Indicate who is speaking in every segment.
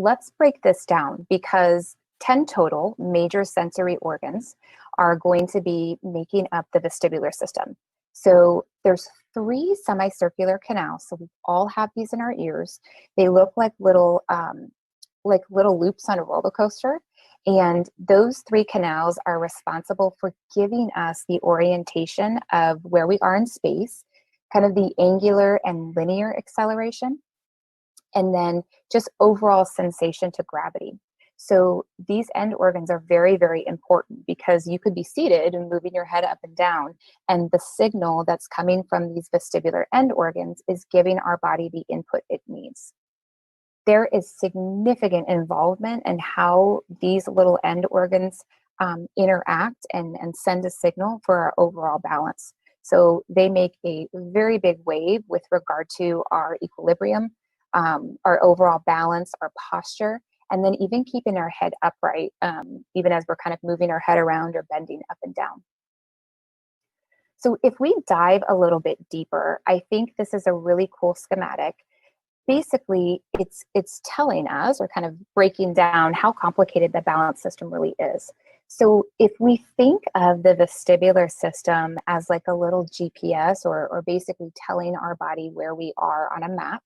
Speaker 1: let's break this down because 10 total major sensory organs are going to be making up the vestibular system. So there's 3 semicircular canals. So we all have these in our ears. They look like little loops on a roller coaster. And those 3 canals are responsible for giving us the orientation of where we are in space, kind of the angular and linear acceleration, and then just overall sensation to gravity. So these end organs are very, very important because you could be seated and moving your head up and down, and the signal that's coming from these vestibular end organs is giving our body the input it needs. There is significant involvement in how these little end organs interact and send a signal for our overall balance. So they make a very big wave with regard to our equilibrium, our overall balance, our posture, and then even keeping our head upright, even as we're kind of moving our head around or bending up and down. So if we dive a little bit deeper, I think this is a really cool schematic. Basically, it's telling us, or kind of breaking down, how complicated the balance system really is. So if we think of the vestibular system as like a little GPS, or basically telling our body where we are on a map,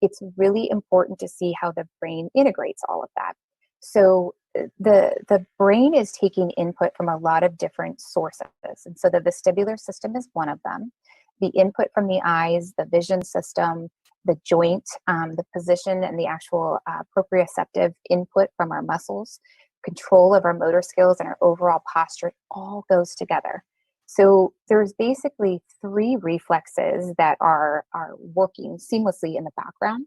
Speaker 1: it's really important to see how the brain integrates all of that. So the brain is taking input from a lot of different sources. And so the vestibular system is one of them. The input from the eyes, the vision system, the joint, the position, and the actual proprioceptive input from our muscles, control of our motor skills, and our overall posture all goes together. So there's basically 3 reflexes that are working seamlessly in the background.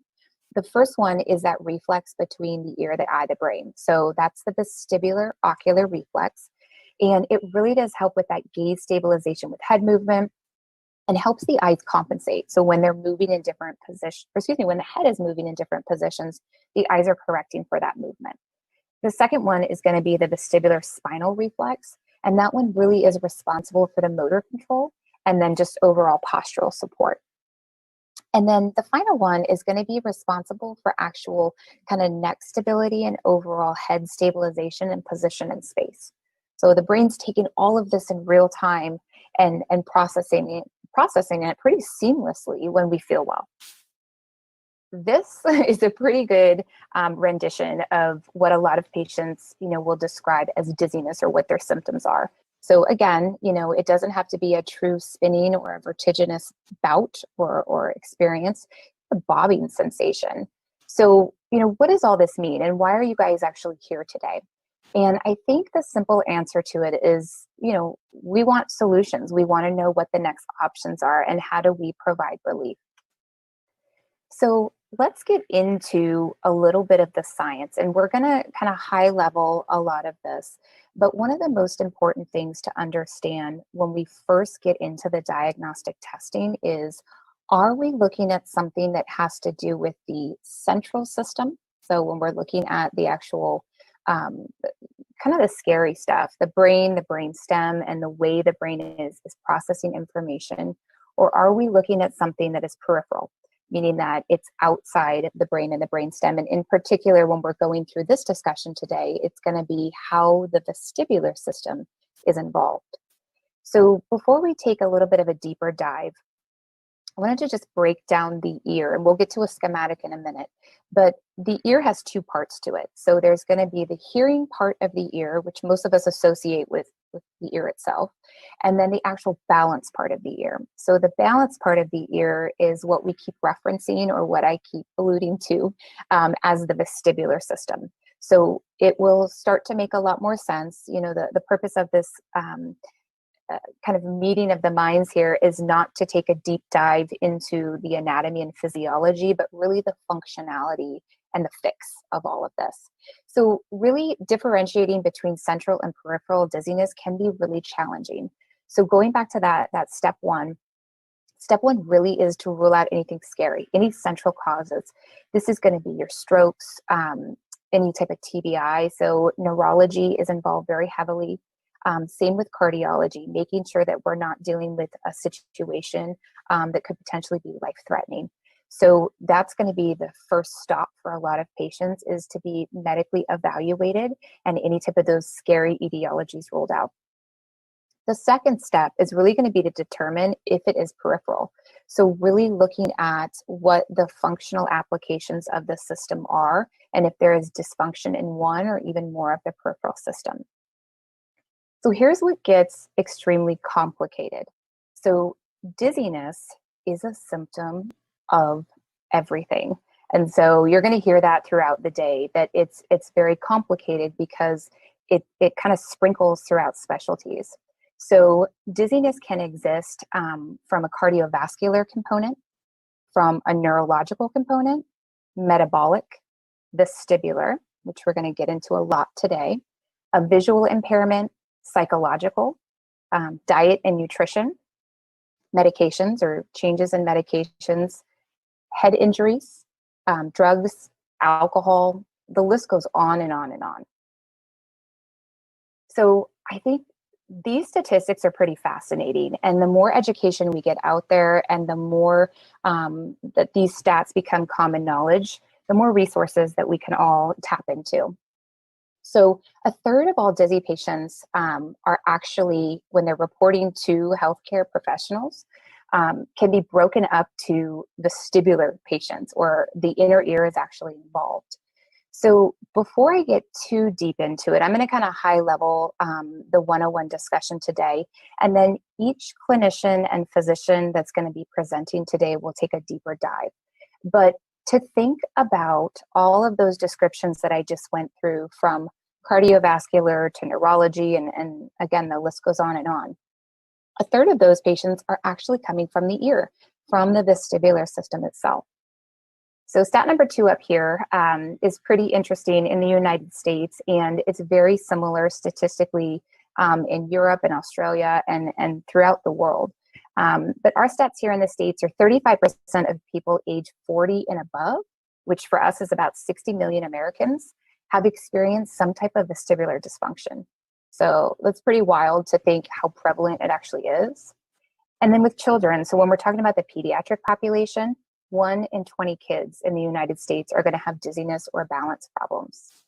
Speaker 1: The first one is that reflex between the ear, the eye, the brain. So that's the vestibular ocular reflex. And it really does help with that gaze stabilization with head movement, and helps the eyes compensate. So when they're moving in different positions, when the head is moving in different positions, the eyes are correcting for that movement. The second one is going to be the vestibular spinal reflex. And that one really is responsible for the motor control and then just overall postural support. And then the final one is going to be responsible for actual kind of neck stability and overall head stabilization and position in space. So the brain's taking all of this in real time and processing it pretty seamlessly when we feel well. This is a pretty good rendition of what a lot of patients, will describe as dizziness, or what their symptoms are. So again, it doesn't have to be a true spinning or a vertiginous bout or experience, a bobbing sensation. So, what does all this mean, and why are you guys actually here today? And I think the simple answer to it is, we want solutions. We want to know what the next options are and how do we provide relief. So let's get into a little bit of the science, and we're going to kind of high level a lot of this. But one of the most important things to understand when we first get into the diagnostic testing is, are we looking at something that has to do with the central system? So when we're looking at the actual kind of the scary stuff, the brain stem, and the way the brain is processing information, or are we looking at something that is peripheral, meaning that it's outside the brain and the brain stem? And in particular, when we're going through this discussion today, it's going to be how the vestibular system is involved. So before we take a little bit of a deeper dive, I wanted to just break down the ear, and we'll get to a schematic in a minute. But the ear has 2 parts to it. So there's going to be the hearing part of the ear, which most of us associate with the ear itself, and then the actual balance part of the ear. So the balance part of the ear is what we keep referencing, or what I keep alluding to, as the vestibular system. So it will start to make a lot more sense. The purpose of this kind of meeting of the minds here is not to take a deep dive into the anatomy and physiology, but really the functionality and the fix of all of this. So really differentiating between central and peripheral dizziness can be really challenging. So going back to that step one really is to rule out anything scary, any central causes. This is going to be your strokes, any type of TBI. So neurology is involved very heavily. Same with cardiology, making sure that we're not dealing with a situation that could potentially be life-threatening. So that's going to be the first stop for a lot of patients, is to be medically evaluated and any type of those scary etiologies ruled out. The second step is really going to be to determine if it is peripheral. So really looking at what the functional applications of the system are, and if there is dysfunction in one or even more of the peripheral system. So here's what gets extremely complicated. So dizziness is a symptom of everything. And so you're going to hear that throughout the day, that it's very complicated because it kind of sprinkles throughout specialties. So dizziness can exist from a cardiovascular component, from a neurological component, metabolic, vestibular, which we're going to get into a lot today, a visual impairment, psychological, diet and nutrition, medications or changes in medications, head injuries, drugs, alcohol, the list goes on and on and on. So I think these statistics are pretty fascinating, and the more education we get out there and the more that these stats become common knowledge, the more resources that we can all tap into. So a third of all dizzy patients are actually, when they're reporting to healthcare professionals, can be broken up to vestibular patients, or the inner ear is actually involved. So before I get too deep into it, I'm going to kind of high level the 101 discussion today. And then each clinician and physician that's going to be presenting today will take a deeper dive. But to think about all of those descriptions that I just went through, from cardiovascular to neurology, and again, the list goes on and on. A third of those patients are actually coming from the ear, from the vestibular system itself. So stat number 2 up here is pretty interesting in the United States, and it's very similar statistically in Europe and Australia and throughout the world. But our stats here in the States are 35% of people age 40 and above, which for us is about 60 million Americans, have experienced some type of vestibular dysfunction. So that's pretty wild to think how prevalent it actually is. And then with children, so when we're talking about the pediatric population, 1 in 20 kids in the United States are going to have dizziness or balance problems.